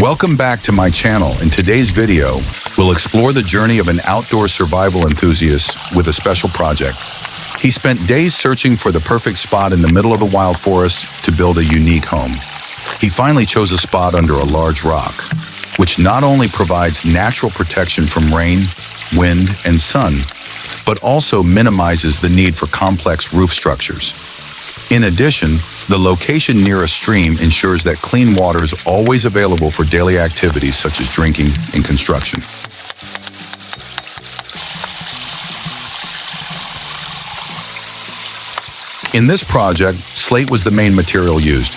Welcome back to my channel. In today's video, we'll explore the journey of an outdoor survival enthusiast with a special project. He spent days searching for the perfect spot in the middle of the wild forest to build a unique home. He finally chose a spot under a large rock, which not only provides natural protection from rain, wind, and sun, but also minimizes the need for complex roof structures. In addition, the location near a stream ensures that clean water is always available for daily activities such as drinking and construction. In this project, slate was the main material used.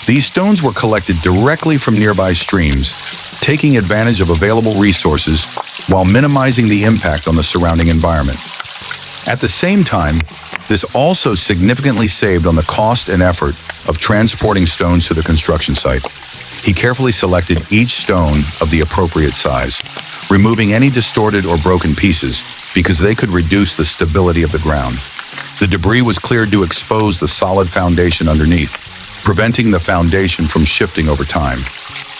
These stones were collected directly from nearby streams, taking advantage of available resources while minimizing the impact on the surrounding environment. At the same time, this also significantly saved on the cost and effort of transporting stones to the construction site. He carefully selected each stone of the appropriate size, removing any distorted or broken pieces because they could reduce the stability of the ground. The debris was cleared to expose the solid foundation underneath, preventing the foundation from shifting over time.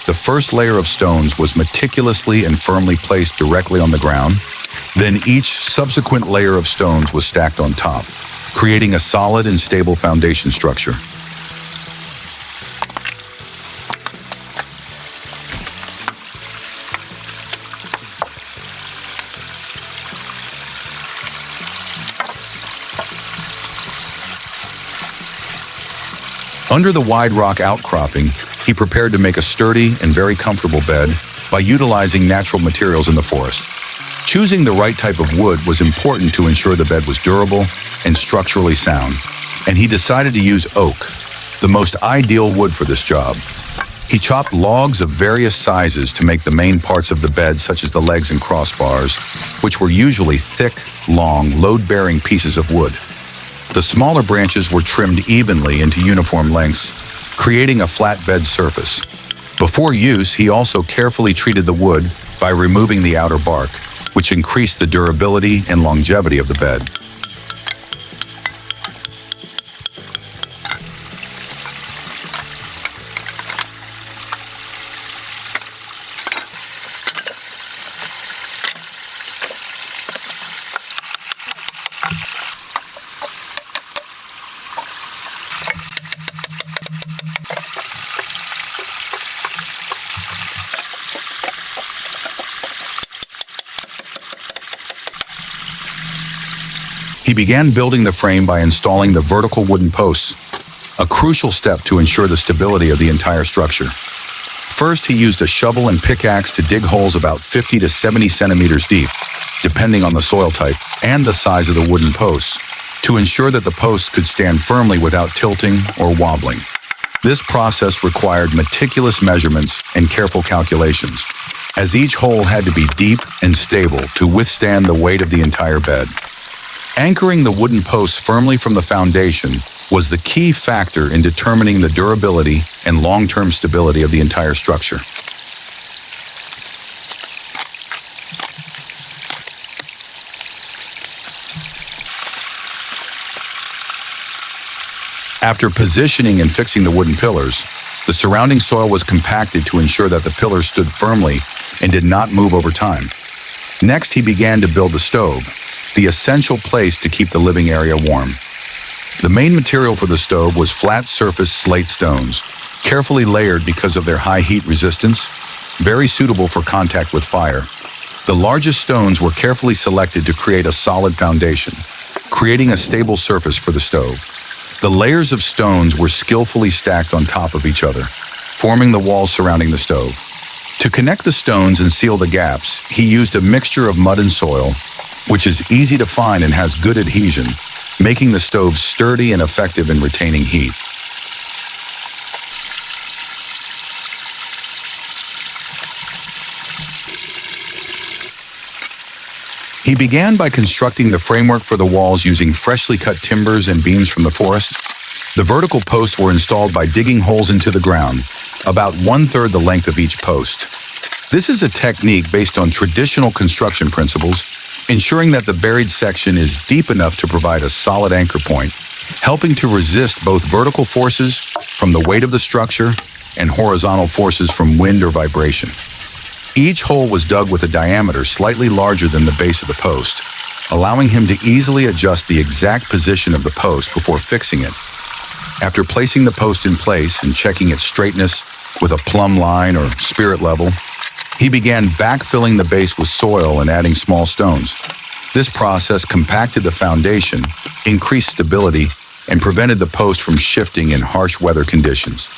The first layer of stones was meticulously and firmly placed directly on the ground. Then each subsequent layer of stones was stacked on top, creating a solid and stable foundation structure. Under the wide rock outcropping, he prepared to make a sturdy and very comfortable bed by utilizing natural materials in the forest. Choosing the right type of wood was important to ensure the bed was durable and structurally sound, and he decided to use oak, the most ideal wood for this job. He chopped logs of various sizes to make the main parts of the bed, such as the legs and crossbars, which were usually thick, long, load-bearing pieces of wood. The smaller branches were trimmed evenly into uniform lengths, creating a flat bed surface. Before use, he also carefully treated the wood by removing the outer bark, which increased the durability and longevity of the bed. He began building the frame by installing the vertical wooden posts, a crucial step to ensure the stability of the entire structure. First, he used a shovel and pickaxe to dig holes about 50 to 70 centimeters deep, depending on the soil type and the size of the wooden posts, to ensure that the posts could stand firmly without tilting or wobbling. This process required meticulous measurements and careful calculations, as each hole had to be deep and stable to withstand the weight of the entire bed. Anchoring the wooden posts firmly from the foundation was the key factor in determining the durability and long-term stability of the entire structure. After positioning and fixing the wooden pillars, the surrounding soil was compacted to ensure that the pillars stood firmly and did not move over time. Next, he began to build the stove, the essential place to keep the living area warm. The main material for the stove was flat-surface slate stones, carefully layered because of their high heat resistance, very suitable for contact with fire. The largest stones were carefully selected to create a solid foundation, creating a stable surface for the stove. The layers of stones were skillfully stacked on top of each other, forming the walls surrounding the stove. To connect the stones and seal the gaps, he used a mixture of mud and soil, which is easy to find and has good adhesion, making the stove sturdy and effective in retaining heat. He began by constructing the framework for the walls using freshly cut timbers and beams from the forest. The vertical posts were installed by digging holes into the ground, about 1/3 the length of each post. This is a technique based on traditional construction principles, ensuring that the buried section is deep enough to provide a solid anchor point, helping to resist both vertical forces from the weight of the structure and horizontal forces from wind or vibration. Each hole was dug with a diameter slightly larger than the base of the post, allowing him to easily adjust the exact position of the post before fixing it. After placing the post in place and checking its straightness with a plumb line or spirit level, he began backfilling the base with soil and adding small stones. This process compacted the foundation, increased stability, and prevented the post from shifting in harsh weather conditions.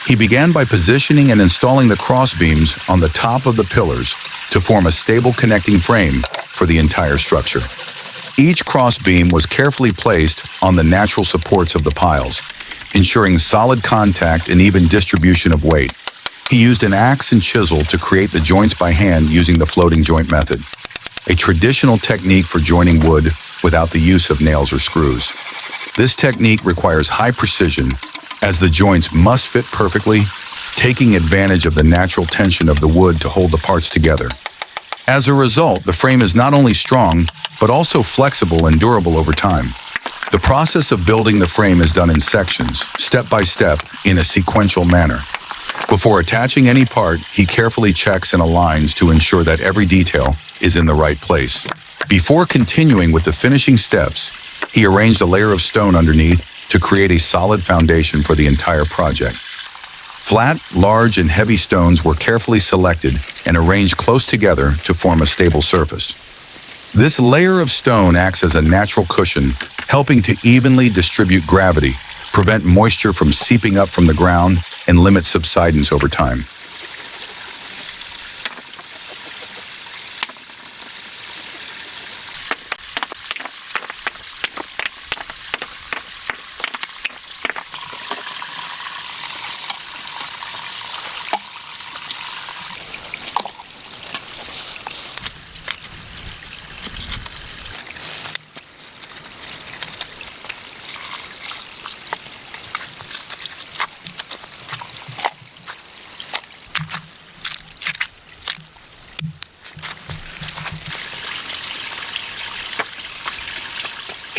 He began by positioning and installing the crossbeams on the top of the pillars to form a stable connecting frame for the entire structure. Each crossbeam was carefully placed on the natural supports of the piles, ensuring solid contact and even distribution of weight. He used an axe and chisel to create the joints by hand using the floating joint method, a traditional technique for joining wood without the use of nails or screws. This technique requires high precision, as the joints must fit perfectly, taking advantage of the natural tension of the wood to hold the parts together. As a result, the frame is not only strong, but also flexible and durable over time. The process of building the frame is done in sections, step by step, in a sequential manner. Before attaching any part, he carefully checks and aligns to ensure that every detail is in the right place. Before continuing with the finishing steps, he arranged a layer of stone underneath to create a solid foundation for the entire project. Flat, large, and heavy stones were carefully selected and arranged close together to form a stable surface. This layer of stone acts as a natural cushion, helping to evenly distribute gravity, prevent moisture from seeping up from the ground, and limit subsidence over time.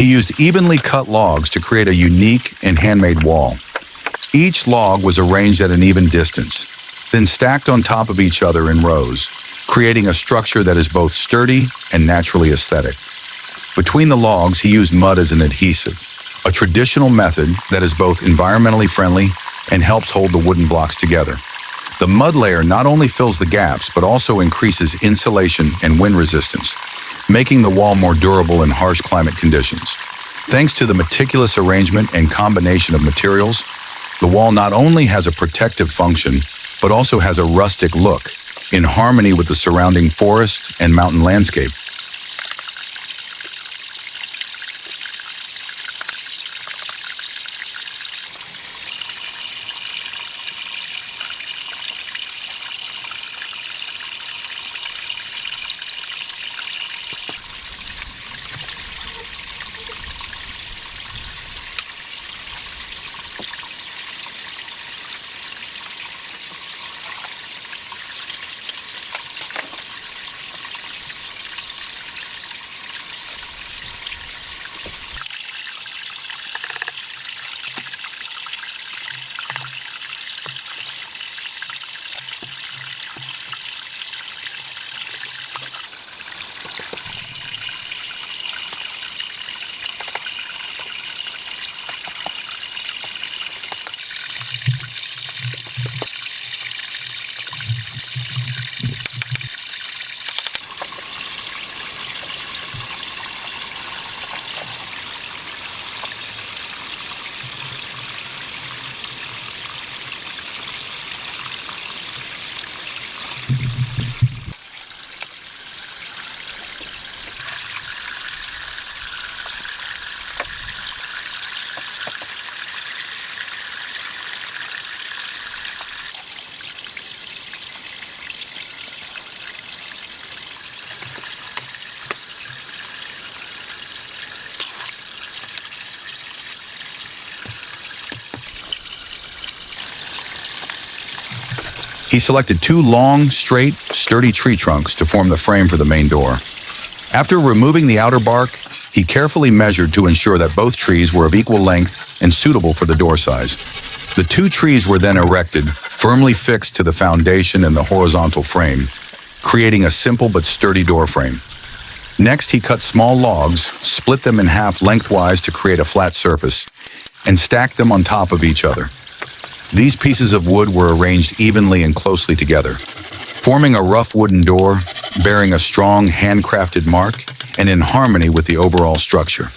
He used evenly cut logs to create a unique and handmade wall. Each log was arranged at an even distance, then stacked on top of each other in rows, creating a structure that is both sturdy and naturally aesthetic. Between the logs, he used mud as an adhesive, a traditional method that is both environmentally friendly and helps hold the wooden blocks together. The mud layer not only fills the gaps, but also increases insulation and wind resistance, making the wall more durable in harsh climate conditions. Thanks to the meticulous arrangement and combination of materials, the wall not only has a protective function, but also has a rustic look, in harmony with the surrounding forest and mountain landscape. He selected two long, straight, sturdy tree trunks to form the frame for the main door. After removing the outer bark, he carefully measured to ensure that both trees were of equal length and suitable for the door size. The two trees were then erected, firmly fixed to the foundation and the horizontal frame, creating a simple but sturdy door frame. Next, he cut small logs, split them in half lengthwise to create a flat surface, and stacked them on top of each other. These pieces of wood were arranged evenly and closely together, forming a rough wooden door, bearing a strong handcrafted mark, and in harmony with the overall structure.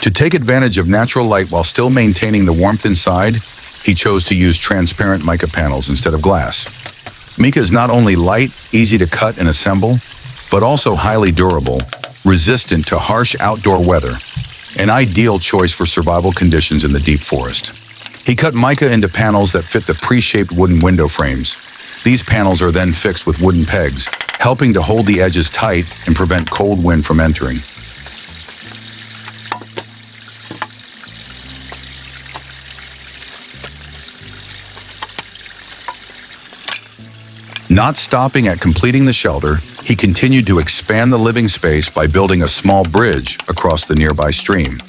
To take advantage of natural light while still maintaining the warmth inside, he chose to use transparent mica panels instead of glass. Mica is not only light, easy to cut and assemble, but also highly durable, resistant to harsh outdoor weather, an ideal choice for survival conditions in the deep forest. He cut mica into panels that fit the pre-shaped wooden window frames. These panels are then fixed with wooden pegs, helping to hold the edges tight and prevent cold wind from entering. Not stopping at completing the shelter, he continued to expand the living space by building a small bridge across the nearby stream.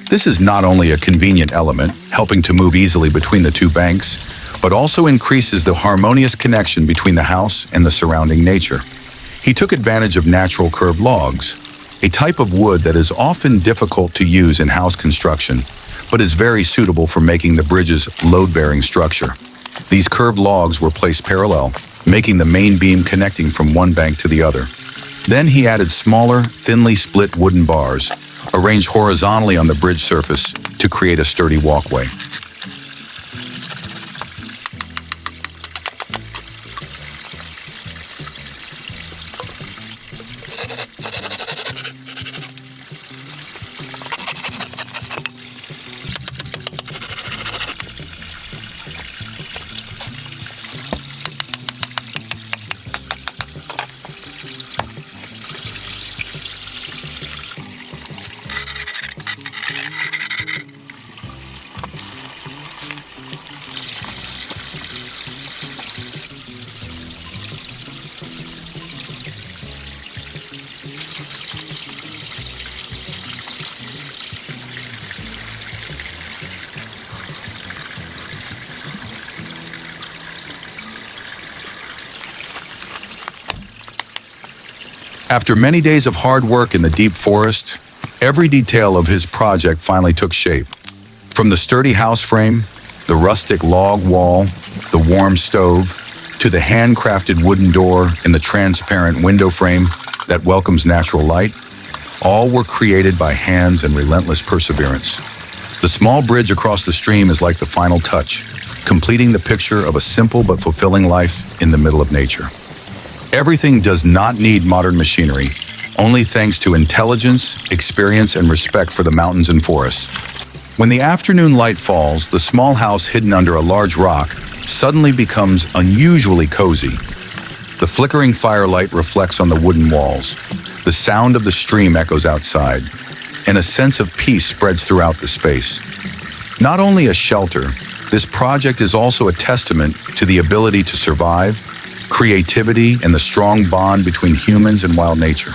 This is not only a convenient element, helping to move easily between the two banks, but also increases the harmonious connection between the house and the surrounding nature. He took advantage of natural curved logs, a type of wood that is often difficult to use in house construction, but is very suitable for making the bridge's load-bearing structure. These curved logs were placed parallel, making the main beam connecting from one bank to the other. Then he added smaller, thinly split wooden bars, arranged horizontally on the bridge surface to create a sturdy walkway. After many days of hard work in the deep forest, every detail of his project finally took shape. From the sturdy house frame, the rustic log wall, the warm stove, to the handcrafted wooden door and the transparent window frame that welcomes natural light, all were created by hands and relentless perseverance. The small bridge across the stream is like the final touch, completing the picture of a simple but fulfilling life in the middle of nature. Everything does not need modern machinery, only thanks to intelligence, experience, and respect for the mountains and forests. When the afternoon light falls, the small house hidden under a large rock suddenly becomes unusually cozy. The flickering firelight reflects on the wooden walls. The sound of the stream echoes outside, and a sense of peace spreads throughout the space. Not only a shelter, this project is also a testament to the ability to survive, creativity, and the strong bond between humans and wild nature.